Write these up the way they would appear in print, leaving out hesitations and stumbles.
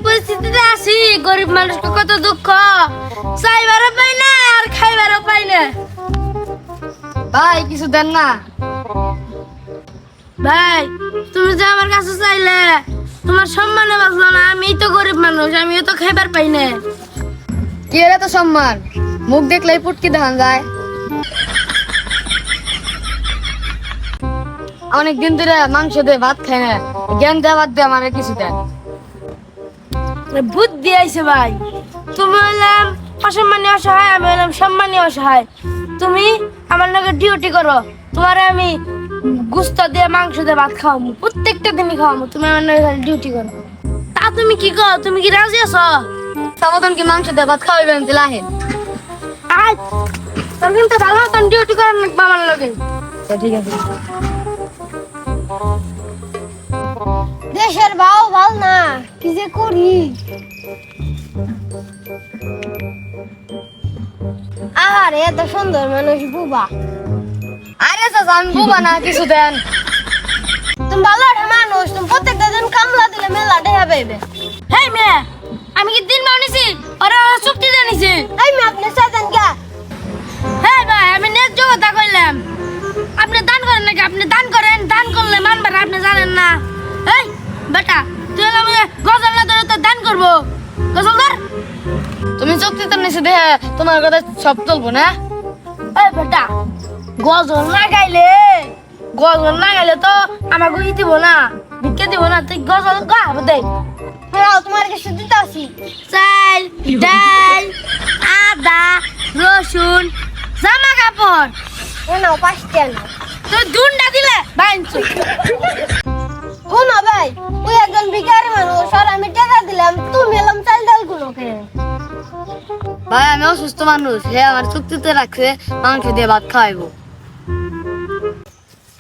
পরিস্থিতিতে আছি, গরিব মানুষকে কত দুঃখ, চাইবারও পাই না আর খাইবারও পাই না। ভাই কিছু দেন না। ভাই তুমি যে আমার কাছে চাইলে, তোমার সম্মানে বাঁচলো না। আমি তো গরিব মানুষ, আমিও তো খাইবার পাই না। কি এর এত সম্মান? মুখ দেখলেই পুটকি ধান যায়। অনেকদিন ধরে মাংস দিয়ে ভাত খাই না, জ্ঞান দেওয়া বাদ দিয়ে আমার কিছু দেন। বুদ্ধি আইছে ভাই। তুমি হইলাম অসম্মানী অসহায়, আমি হইলাম সম্মানী অসহায়। তুমি আমার নাকি ডিউটি করো, তোমার আমি গুস্ত দিয়ে মাংস দিয়ে ভাত খাওয়াবো, প্রত্যেকটা দিনই খাওয়াবো। তুমি আমার নাকি ডিউটি করো। তা তুমি কি কো? তুমি কি রাজি আছো? সাবধান কি মাংস দিয়ে ভাত খাওয়াইবেন দিলাহেন? আজ তোর কিন্তু ভালো মতন ডিউটি করার নাকি আমার লগে। ঠিক আছে। দেশের ভাও ভাল না, কি যে করি। আহারে এত সুন্দর মানুষ বুবা। আরে চাচা আমি বুবা না, কিছু দেন। তুমি ভালো একটা মানুষ, তুমি প্রত্যেকটা দিন কামলা দিলে মেলা দেখা পাইবে। হেই মেয়ে, আমি কি দিন বানিয়েছি? ওরা চুক্তি জানিয়েছি। এই মেয়ে আপনি চাইতেন কে? হ্যাঁ ভাই, আমি ন্যায্য কথা কইলাম। আপনি দান করেন নাকি? আপনি দান করেন, দান করলে মানবার আপনি জানেন না। এই বেটা, তুই আমি গজল না ধরে তো দান করবো। গজল ধর। তুমি চুক্তি তো নিচে দেখে তোমার কথা সব চলবো না। এই বেটা, গজল না গাইলে তো আমাকে ই দিব না, ভিক্ষা দিব না। তুই গজল গা দে। হ্যাঁ তোমার কাছে দিতে আসি। চাল, ডাল, আদা, রসুন, জামা কাপড় নাও 5 টাকা। তুই দুন্ডা দিলে বাইনছো। ও না ভাই, ওই একজন ভিখারি মানুষ, আর আমি টাকা দিলাম, তুমি এলাম চাল ডাল গুলোকে। ভাই আমি অসুস্থ মানুষ, হে আমার চুক্তিতে রাখছে মাংস দিয়ে ভাত খাওয়াইবো।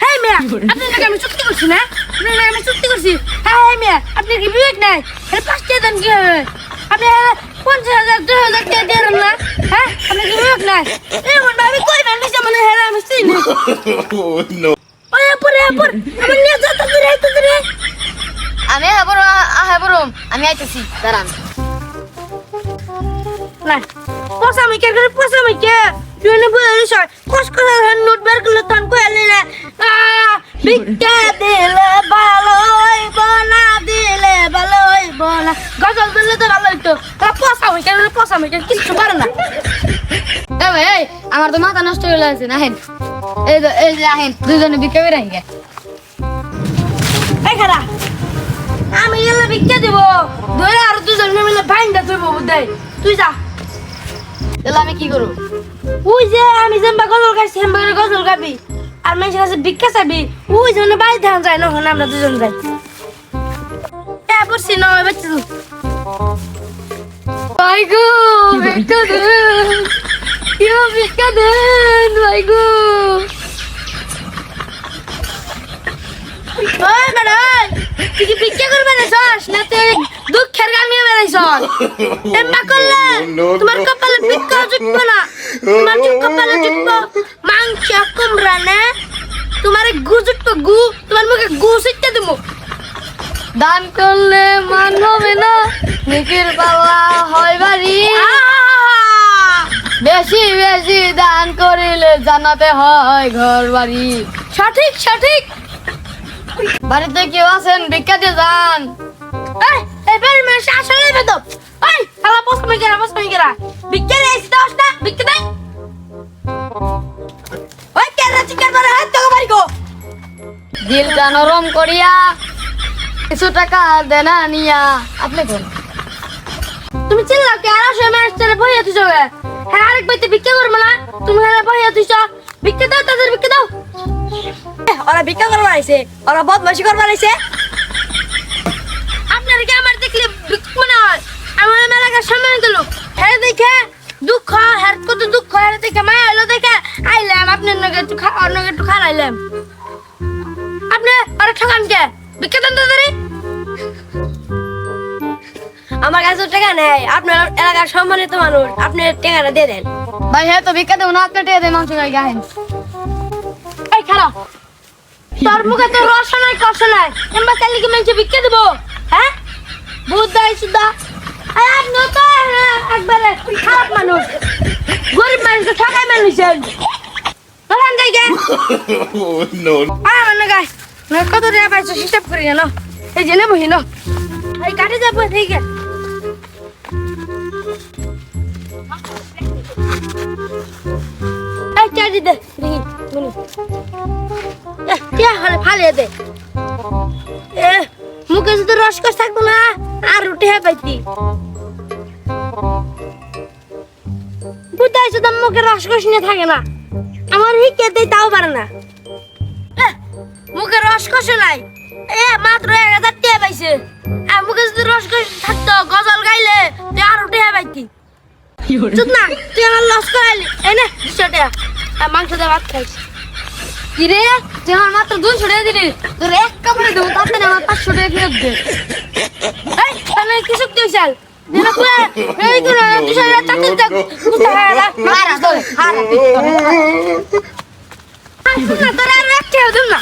হ্যাঁ মিয়া, আপনার নাকি আমি চুক্তি করছি না? আপনার নাকি আমি চুক্তি করছি? হ্যাঁ মিয়া, আপনি কি বিবেক নাই? 5 টাকা দেন কি হবে? আপনি 50,000 2,000 টাকা দিয়ে দেন না? হ্যাঁ, আপনি কি বিবেক নাই? এমন ভাবে কই বানিয়েছে মানে হেরা আমি চিনি। ওই পরে আমার নিয়ে যত দূরে এত দূরে। আমি আমি আইতেছি, দাঁড়ান। না, পোষা মিকে করে পোষা মিকে। তুই না বলে সর, কষ্ট করে নোট বের করলে তখন কইলে না। ভিক্ষা দিলে ভালো হইব না, দিলে ভালো হইব না। গজল দিলে তো ভালো হইতো। পোষা মিকে কিছু পারে না। এ ভাই এই, আমার তো মাথা নষ্ট হয়ে গেছে। আহেন এই যে আহেন, দুজনে বিকে বের আহি গে। এই খারা, আমি এলে ভিক্ষা দিব, ধরে আর দুজন মিলে ভাইন্দা তুইব বুঝাই। তুই যা। তাহলে আমি কি করব? ওই যে আমি যেমবা গজল গাইছি হেমবা গজল গাবি, আর মানুষের কাছে ভিক্ষা চাবি। ওই জন্য বাড়ি ধান যায় না, আমরা দুজন যাই। পড়ছি না বাচ্চা। ভাই গো ভিক্ষা দেন, কেউ ভিক্ষা দেন ভাই গো। ওই ম্যাডাম, তুই কি ভিক্ষা করবে না চাস, না তুই দুঃখের গান নিয়ে বেড়াইছ? এমবা করলে তোমার কপালে ভিক্ষা জুটবো না, তোমার কপালে জুটবো মাংস কুমড়া না। তোমার গু জুটবো, গু তোমার মুখে গু সিটতে দেবো। দান করলে মান হবে না, নিকির পাল্লা হয় বাড়ি। বেশি বেশি দান করিলে জানাতে হয় ঘর বাড়ি। সঠিক সঠিক। বাড়িতে কেউ আছেন? ভিক্ষা দিয়ে যান। এই এবার মেশে আসলে বেদব। ওই শালা পোস্ট মেকেরা ভিক্ষা দিয়েছিস দোস না, ভিক্ষা দে। ওই কেরা চিকার করে হাত তো বাড়ি গো। দিলটা নরম করিয়া কিছু টাকা দেনা নিয়া। আপনি কোন? তুমি চিল্লাও কে? আর আসে মেরে চলে বইয়া তুই যাবে। হ্যাঁ আরেক বাইতে ভিক্ষা করবে না, তুমি হ্যাঁ বইয়া তুই চ। ভিক্ষা দাও, তাদের ভিক্ষা দাও। ওরা ভিক্ষা করবার আইছে, ওরা বদমাশি করবার আইছে। আপনার কি আমার দেখলে ভিক্ষুক মনে হয়? আমার এলাকার সম্মান দিল, হ্যাঁ দেখে দুঃখ, হ্যাঁ কত দুঃখ, হ্যাঁ দেখে মায়া হলো দেখে আইলাম আপনার নগে একটু নগে একটু খাইলাম। আপনি ওরা ঠকান কে? ভিক্ষা দেন তাড়াতাড়ি। আমার কাছে টাকা নেই, আপনার এলাকার সম্মানিত মানুষ, আপনি টাকাটা দিয়ে দেন। ভাই হ্যাঁ তো ভিক্ষা দেবো না, আপনি টেয়ে দেয় মাংস খাই গাহেন। এই খারাপ, তোর মুখে তো রস নাই কষ্ট নাই, এমবা চাইলে কি মানুষ ভিক্ষা দেবো? হ্যাঁ বহুত দেয় সুদা আপনি তো একবারে খারাপ মানুষ গরিব মানুষকে ঠকাই মানুষেন বলেন যাই গে No. মানে গাই কত টাকা পাইছো হিসাব করি না এই জেনে বহি না এই কাটে যাবো ঠিক আছে এই চারি দে দেখি বলি কে হলে ফালে দে মুখে যদি রসকস থাকতো না আর রুটি হয়ে পাইতি বুঝাইছো তো মুখে রসকস নিয়ে থাকে না আমার হিকে দেই তাও পারে না মুখে রসকস নাই মাত্র 1000 টাকা পাইছে আর মুখে যদি রসকস থাকতো গজল গাইলে তুই আর রুটি হয়ে পাইতি চুপ না তুই আমার লস করাইলি এই না 200 টাকা মাংস দিয়ে ভাত খাইছি কি রে তুই আমার মাত্র 200 টাকা দিলি তোর এক কাপড়ে দেবো তাতে না আমার 500 টাকা ফেরত দে এই তাহলে কি শক্তি হইছাল দিনা পুরা এই কোন 200 টাকা চাকরি দেখ হারা তোর হারা না তোরা আর রাখতে হবে না